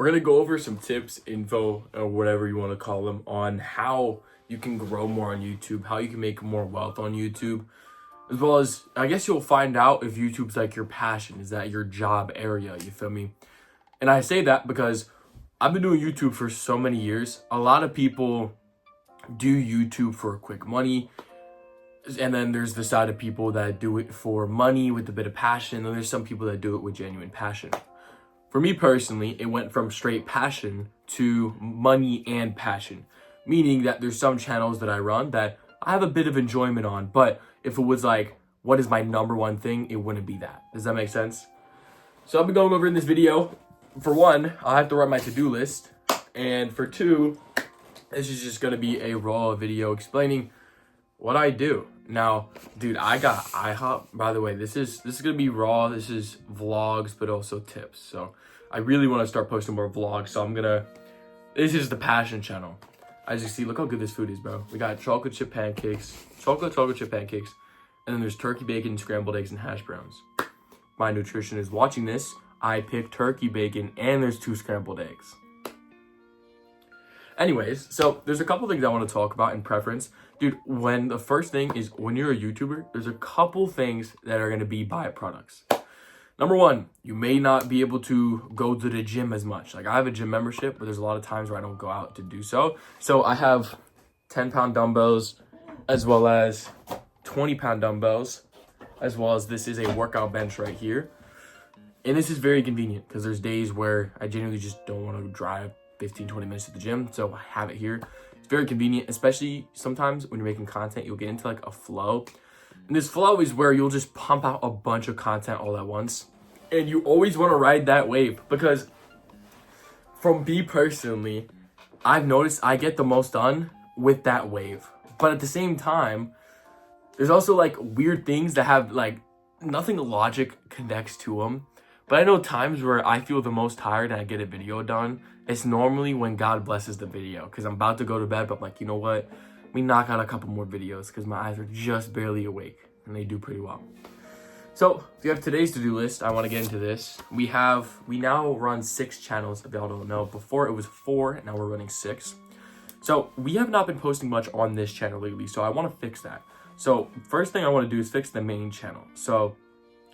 We're going to go over some tips, info, or whatever you want to call them, on how you can grow more on YouTube, how you can make more wealth on YouTube, as well as, I guess you'll find out if YouTube's like your passion, is that your job area, you feel me? And I say that because I've been doing YouTube for so many years. A lot of people do YouTube for quick money, and then there's the side of people that do it for money with a bit of passion, and there's some people that do it with genuine passion. For me personally, it went from straight passion to money and passion, meaning that there's some channels that I run that I have a bit of enjoyment on, but if it was like, what is my number one thing, it wouldn't be that. Does that make sense? So I'll be going over in this video. For one, I have to write my to-do list, and for two, this is just gonna be a raw video explaining what I do. Now, dude, I got IHOP. By the way, this is gonna be raw. This is vlogs, but also tips. So I really want to start posting more vlogs. So this is the passion channel. As you see, look how good this food is, bro. We got chocolate chip pancakes, chocolate chip pancakes, and then there's turkey bacon, scrambled eggs, and hash browns. My nutritionist watching this, I picked turkey bacon, and there's 2 scrambled eggs. Anyways, so there's a couple things I want to talk about in preference. Dude, the first thing is when you're a YouTuber, there's a couple things that are going to be byproducts. Number one, you may not be able to go to the gym as much. Like I have a gym membership, but there's a lot of times where I don't go out to do so. So I have 10-pound dumbbells as well as 20-pound dumbbells, as well as this is a workout bench right here. And this is very convenient because there's days where I genuinely just don't want to drive 15-20 minutes to the gym, so I have it here. It's very convenient, especially sometimes when you're making content, you'll get into like a flow, and this flow is where you'll just pump out a bunch of content all at once, and you always want to ride that wave, because from me personally, I've noticed I get the most done with that wave. But at the same time, there's also like weird things that have like nothing logic connects to them. But I know times where I feel the most tired and I get a video done, it's normally when God blesses the video, because I'm about to go to bed, but I'm like, you know what? Let me knock out a couple more videos because my eyes are just barely awake, and they do pretty well. So if you have today's to-do list, I want to get into this. We now run 6 channels, if y'all don't know. Before it was 4, now we're running 6. So we have not been posting much on this channel lately, so I want to fix that. So first thing I want to do is fix the main channel. So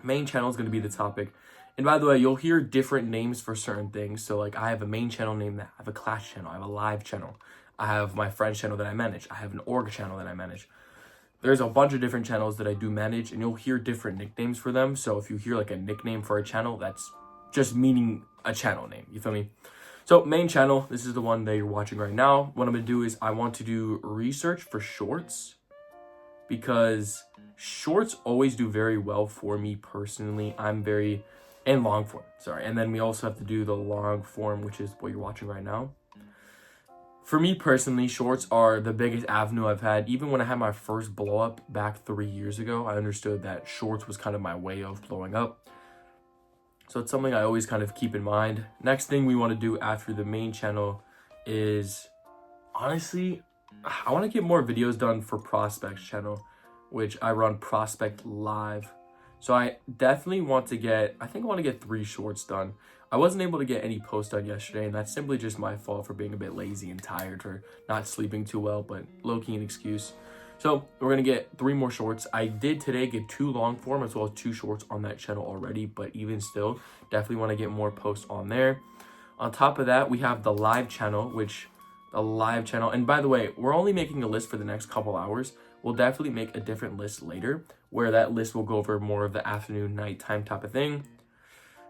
main channel is going to be the topic. And by the way, you'll hear different names for certain things. So like I have a main channel named that. I have a class channel. I have a live channel. I have my friend channel that I manage. I have an org channel that I manage. There's a bunch of different channels that I do manage, and you'll hear different nicknames for them. So if you hear like a nickname for a channel, that's just meaning a channel name. You feel me? So main channel, this is the one that you're watching right now. What I'm going to do is I want to do research for shorts, because shorts always do very well for me personally. And long form, sorry. And then we also have to do the long form, which is what you're watching right now. For me personally, shorts are the biggest avenue I've had. Even when I had my first blow up back 3 years ago, I understood that shorts was kind of my way of blowing up. So it's something I always kind of keep in mind. Next thing we want to do after the main channel is, honestly, I want to get more videos done for Prospect's channel, which I run Prospect Live. So I definitely want to get 3 shorts done. I wasn't able to get any posts done yesterday, and that's simply just my fault for being a bit lazy and tired or not sleeping too well, but low-key an excuse. So we're going to get 3 more shorts. I did today get 2 long form as well as 2 shorts on that channel already, but even still, definitely want to get more posts on there. On top of that, we have the live channel, and by the way, we're only making a list for the next couple hours. We'll definitely make a different list later, where that list will go over more of the afternoon, nighttime type of thing.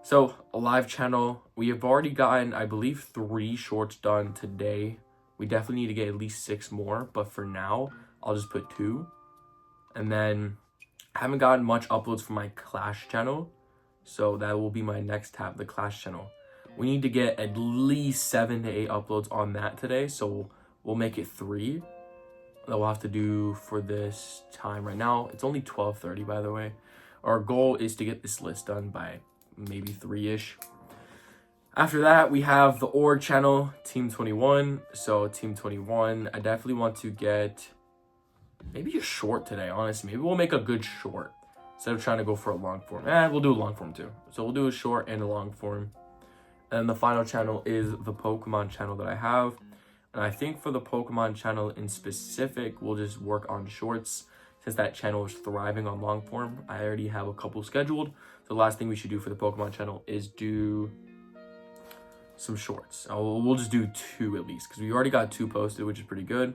So a live channel, we have already gotten, I believe, 3 shorts done today. We definitely need to get at least 6 more, but for now, I'll just put 2. And then I haven't gotten much uploads from my Clash channel, so that will be my next tab, the Clash channel. We need to get at least 7 to 8 uploads on that today, so we'll make it 3. That we'll have to do for this time right now. It's only 12:30, by the way. Our goal is to get this list done by maybe 3-ish. After that, we have the org channel, Team 21. So Team 21, I definitely want to get maybe a short today, honestly. Maybe we'll make a good short instead of trying to go for a long form. We'll do a long form too. So we'll do a short and a long form. And the final channel is the Pokemon channel that I have. And I think for the Pokemon channel in specific, we'll just work on shorts. Since that channel is thriving on long form, I already have a couple scheduled. So the last thing we should do for the Pokemon channel is do some shorts. We'll just do 2 at least, because we already got 2 posted, which is pretty good.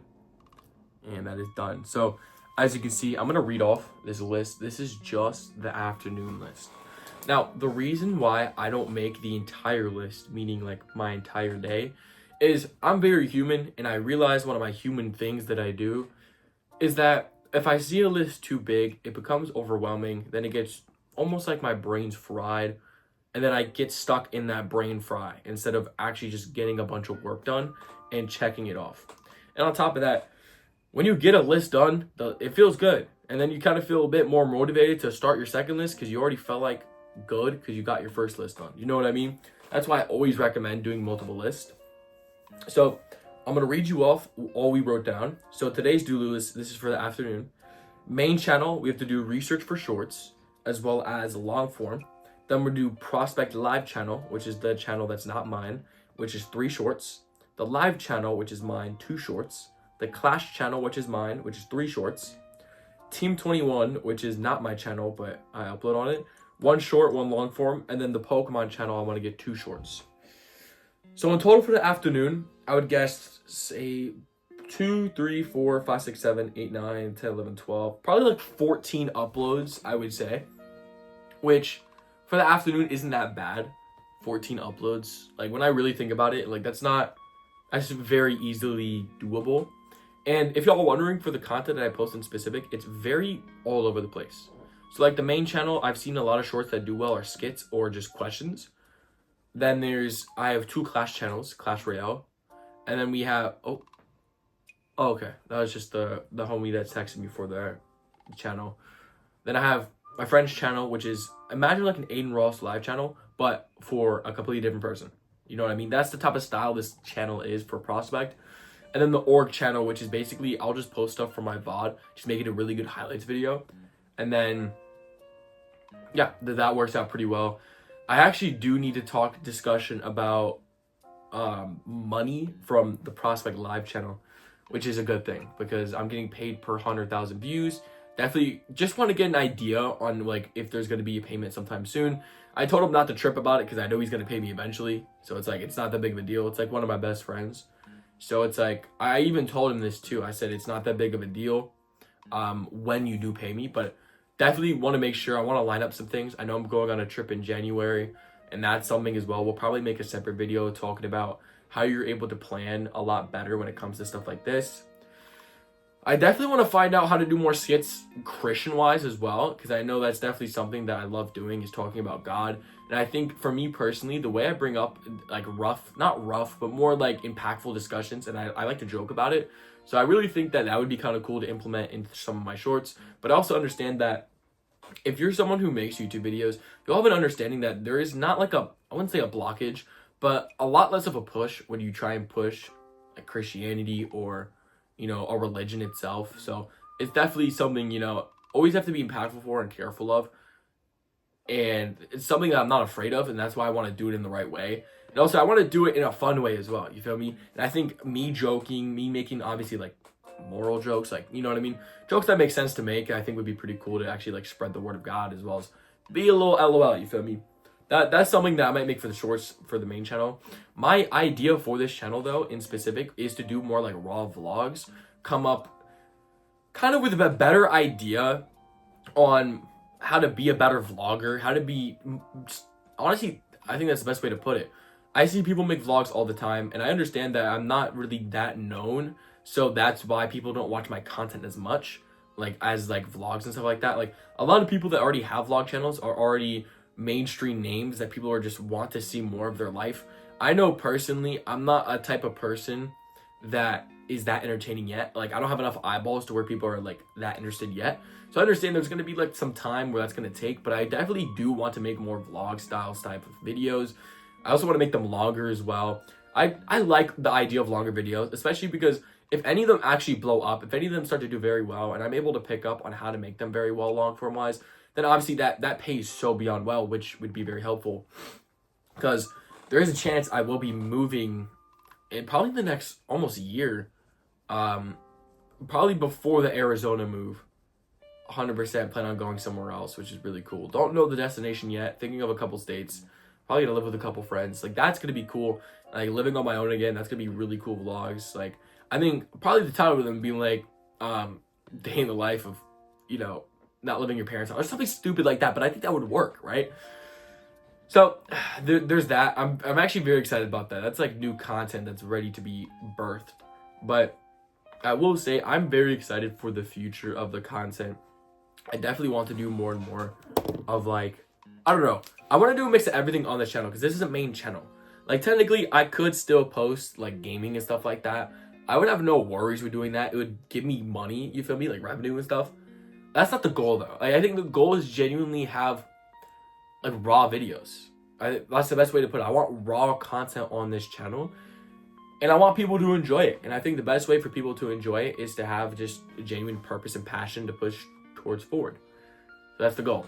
And that is done. So as you can see, I'm going to read off this list. This is just the afternoon list. Now, the reason why I don't make the entire list, meaning like my entire day, is I'm very human, and I realize one of my human things that I do is that if I see a list too big, it becomes overwhelming. Then it gets almost like my brain's fried, and then I get stuck in that brain fry instead of actually just getting a bunch of work done and checking it off. And on top of that, when you get a list done, it feels good. And then you kind of feel a bit more motivated to start your second list because you already felt like good because you got your first list done. You know what I mean? That's why I always recommend doing multiple lists. So I'm going to read you off all we wrote down. So today's do list, this is for the afternoon. Main channel, we have to do research for shorts as well as long form. Then we'll do prospect live channel, which is the channel that's not mine, which is 3 shorts. The live channel, which is mine, 2 shorts. The clash channel, which is mine, which is 3 shorts. Team 21, which is not my channel, but I upload on it. 1 short, 1 long form, and then the Pokemon channel, I want to get 2 shorts. So in total for the afternoon, I would guess, say, 2, 3, 4, 5, 6, 7, 8, 9, 10, 11, 12. Probably like 14 uploads, I would say. Which, for the afternoon, isn't that bad. 14 uploads. Like, when I really think about it, like, that's very easily doable. And if y'all are wondering, for the content that I post in specific, it's very all over the place. So like the main channel, I've seen a lot of shorts that do well are skits or just questions. Then I have 2 Clash channels, Clash Royale. And then we have, okay. That was just the homie that texted me for their channel. Then I have my friend's channel, which is, imagine like an Aiden Ross live channel, but for a completely different person. You know what I mean? That's the type of style this channel is for Prospect. And then the org channel, which is basically, I'll just post stuff from my VOD, just make it a really good highlights video. And then, yeah, that works out pretty well. I actually do need to discussion about money from the Prospect Live channel, which is a good thing because I'm getting paid per 100,000 views. Definitely just want to get an idea on like if there's going to be a payment sometime soon. I told him not to trip about it because I know he's going to pay me eventually. So it's like, it's not that big of a deal. It's like one of my best friends. So it's like, I even told him this too. I said, it's not that big of a deal when you do pay me, but definitely want to make sure, I want to line up some things. I know I'm going on a trip in January, and that's something as well. We'll probably make a separate video talking about how you're able to plan a lot better when it comes to stuff like this. I definitely want to find out how to do more skits Christian-wise as well, because I know that's definitely something that I love doing, is talking about God. And I think for me personally, the way I bring up like not rough, but more like impactful discussions, and I like to joke about it. So I really think that would be kind of cool to implement into some of my shorts. But I also understand that if you're someone who makes YouTube videos, you'll have an understanding that there is not like I wouldn't say a blockage, but a lot less of a push when you try and push like Christianity or, you know, a religion itself. So it's definitely something, you know, always have to be impactful for and careful of. And it's something that I'm not afraid of, and that's why I want to do it in the right way. And also, I want to do it in a fun way as well, you feel me? And I think me joking, me making obviously like moral jokes, like, you know what I mean? Jokes that make sense to make, I think would be pretty cool to actually like spread the word of God as well as be a little LOL, you feel me? That's something that I might make for the shorts for the main channel. My idea for this channel though, in specific, is to do more like raw vlogs, come up kind of with a better idea on how to be a better vlogger, how to be, honestly, I think that's the best way to put it. I see people make vlogs all the time, and I understand that I'm not really that known, so that's why people don't watch my content as much, like as like vlogs and stuff like that. Like a lot of people that already have vlog channels are already mainstream names that people are just want to see more of their life. I know personally, I'm not a type of person that is that entertaining yet. Like I don't have enough eyeballs to where people are like that interested yet. So I understand there's going to be like some time where that's going to take, but I definitely do want to make more vlog styles type of videos. I also want to make them longer as well. I like the idea of longer videos, especially because if any of them actually blow up, if any of them start to do very well, and I'm able to pick up on how to make them very well long form wise, then obviously that pays so beyond well, which would be very helpful. Because there is a chance I will be moving in probably the next almost year. Probably before the Arizona move. 100% plan on going somewhere else, which is really cool. Don't know the destination yet. Thinking of a couple states. Probably gonna live with a couple friends. Like, that's gonna be cool. Like, living on my own again, that's gonna be really cool vlogs. Like, I think probably the title of them being like, day in the life of, you know, not living your parents' house or something stupid like that. But I think that would work, right? So there's that. I'm actually very excited about that. That's like new content that's ready to be birthed. But I will say I'm very excited for the future of the content. I definitely want to do more and more of, like, I don't know. I want to do a mix of everything on the channel because this is a main channel. Like, technically, I could still post, like, gaming and stuff like that. I would have no worries with doing that. It would give me money, you feel me? Like, revenue and stuff. That's not the goal, though. Like, I think the goal is genuinely have, like, raw videos. That's the best way to put it. I want raw content on this channel. And I want people to enjoy it. And I think the best way for people to enjoy it is to have just a genuine purpose and passion to push towards forward. So that's the goal.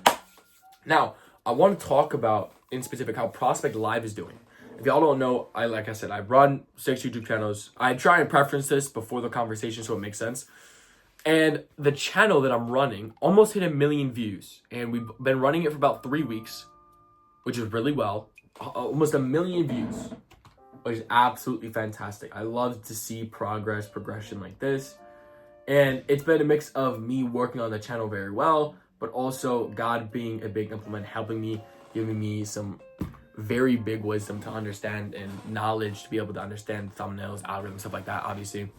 Now, I want to talk about, in specific, how Prospect Live is doing. If y'all don't know, like I said, I run 6 YouTube channels. I try and preference this before the conversation so it makes sense. And the channel that I'm running almost hit 1 million views. And we've been running it for about 3 weeks, which is really well. Almost 1 million views, which is absolutely fantastic. I love to see progression like this. And it's been a mix of me working on the channel very well, but also God being a big implement, helping me, giving me some very big wisdom to understand and knowledge to be able to understand thumbnails, algorithms, stuff like that, obviously.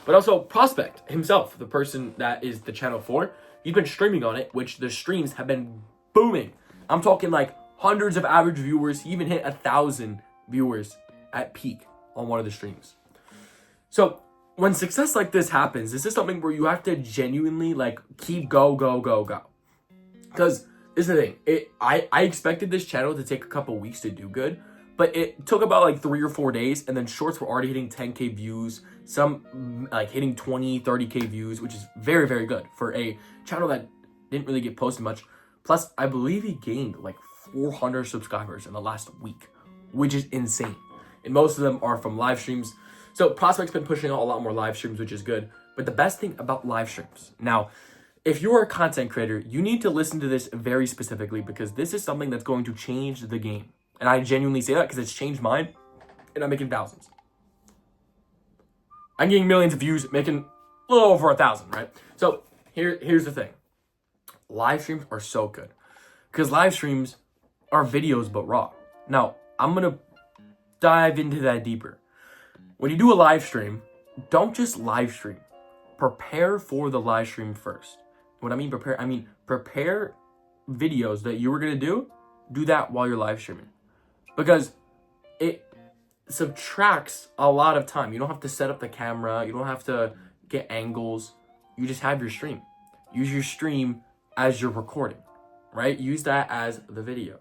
But also Prospect himself, the person that is the channel for, he's been streaming on it, which the streams have been booming. I'm talking like hundreds of average viewers. He even hit 1,000 viewers at peak on one of the streams. So when success like this happens, this is something where you have to genuinely like keep go. Because this is the thing. I expected this channel to take a couple weeks to do good, but it took about like 3 or 4 days, and then shorts were already hitting 10K views, some like hitting 20, 30K views, which is very, very good for a channel that didn't really get posted much. Plus, I believe he gained like 400 subscribers in the last week, which is insane. And most of them are from live streams. So Prospect's been pushing out a lot more live streams, which is good. But the best thing about live streams, now, if you're a content creator, you need to listen to this very specifically because this is something that's going to change the game. And I genuinely say that because it's changed mine, and I'm making thousands. I'm getting millions of views, making a little over 1,000, right? So here's the thing. Live streams are so good because live streams are videos but raw. Now, I'm going to dive into that deeper. When you do a live stream, don't just live stream. Prepare for the live stream first. When I mean prepare videos that you were going to do that while you're live streaming. Because it subtracts a lot of time. You don't have to set up the camera. You don't have to get angles. You just have your stream. Use your stream as you're recording, right? Use that as the video.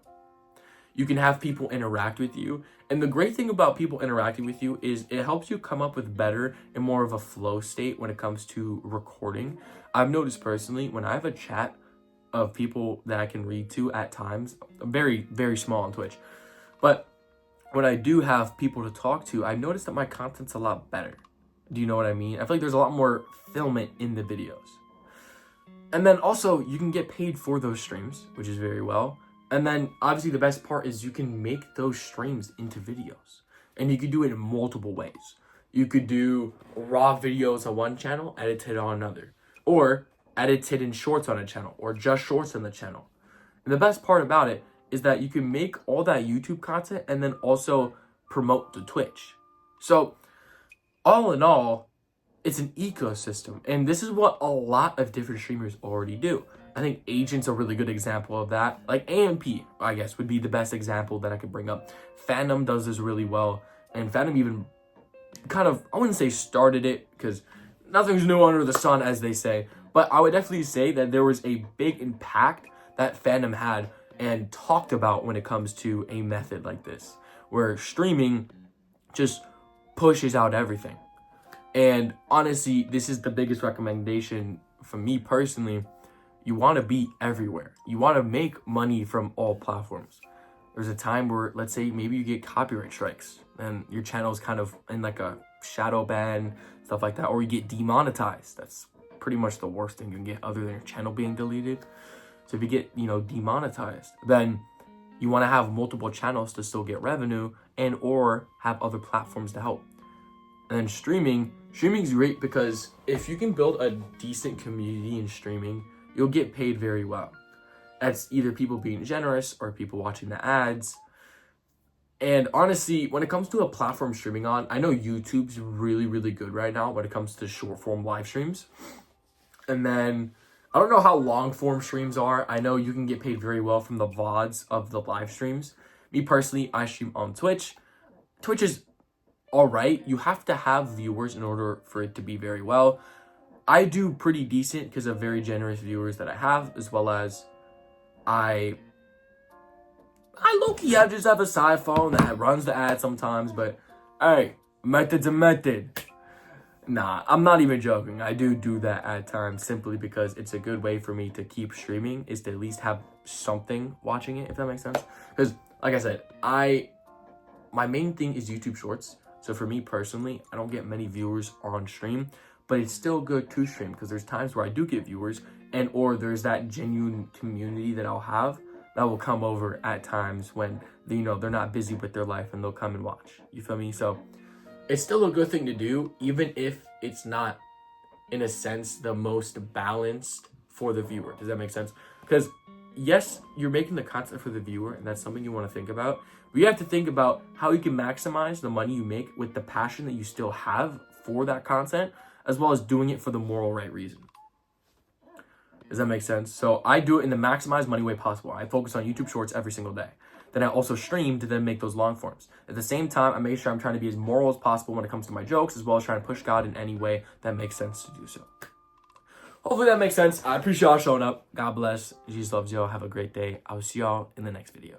You can have people interact with you. And the great thing about people interacting with you is it helps you come up with better and more of a flow state when it comes to recording. I've noticed personally, when I have a chat of people that I can read to at times, very, very small on Twitch, but when I do have people to talk to, I've noticed that my content's a lot better. Do you know what I mean? I feel like there's a lot more filament in the videos. And then also, you can get paid for those streams, which is very well. And then, obviously, the best part is you can make those streams into videos. And you can do it in multiple ways. You could do raw videos on one channel, edited on another. Or edited in shorts on a channel, or just shorts on the channel. And the best part about it is that you can make all that YouTube content and then also promote to Twitch. So, all in all, it's an ecosystem. And this is what a lot of different streamers already do. I think Agent's a really good example of that. Like AMP, I guess, would be the best example that I could bring up. Phantom does this really well. And Phantom even kind of, I wouldn't say started it, because nothing's new under the sun, as they say. But I would definitely say that there was a big impact that Phantom had and talked about when it comes to a method like this, where streaming just pushes out everything. And honestly, this is the biggest recommendation for me personally. You want to be everywhere. You want to make money from all platforms. there's a time where, let's say, maybe you get copyright strikes and your channel is kind of in like a shadow ban, stuff like that, or you get demonetized. That's pretty much the worst thing you can get other than your channel being deleted. So if you get, demonetized, then you want to have multiple channels to still get revenue and or have other platforms to help. And then streaming is great because if you can build a decent community in streaming, you'll get paid very well. That's either people being generous or people watching the ads. And honestly, when it comes to a platform streaming on, I know YouTube's really, really good right now when it comes to short form live streams. And then I don't know how long form streams are. I know you can get paid very well from the VODs of the live streams. Me personally, I stream on Twitch. Twitch is all right. You have to have viewers in order for it to be very well. I do pretty decent because of very generous viewers that I have, as well as I low-key just have a side phone that runs the ad sometimes, but hey, method's a method. Nah, I'm not even joking. I do that at times simply because it's a good way for me to keep streaming, is to at least have something watching it, if that makes sense. Because, like I said, my main thing is YouTube Shorts. So for me personally, I don't get many viewers on stream, but it's still good to stream because there's times where I do get viewers and or there's that genuine community that I'll have that will come over at times when they're not busy with their life and they'll come and watch. You feel me? So it's still a good thing to do, even if it's not, in a sense, the most balanced for the viewer. Does that make sense? Because yes, you're making the content for the viewer, and that's something you want to think about. But you have to think about how you can maximize the money you make with the passion that you still have for that content, as well as doing it for the moral right reason. Does that make sense? So I do it in the maximized money way possible. I focus on YouTube Shorts every single day. Then I also stream to then make those long forms. At the same time, I make sure I'm trying to be as moral as possible when it comes to my jokes, as well as trying to push God in any way that makes sense to do so. Hopefully that makes sense. I appreciate y'all showing up. God bless. Jesus loves y'all. Have a great day. I will see y'all in the next video.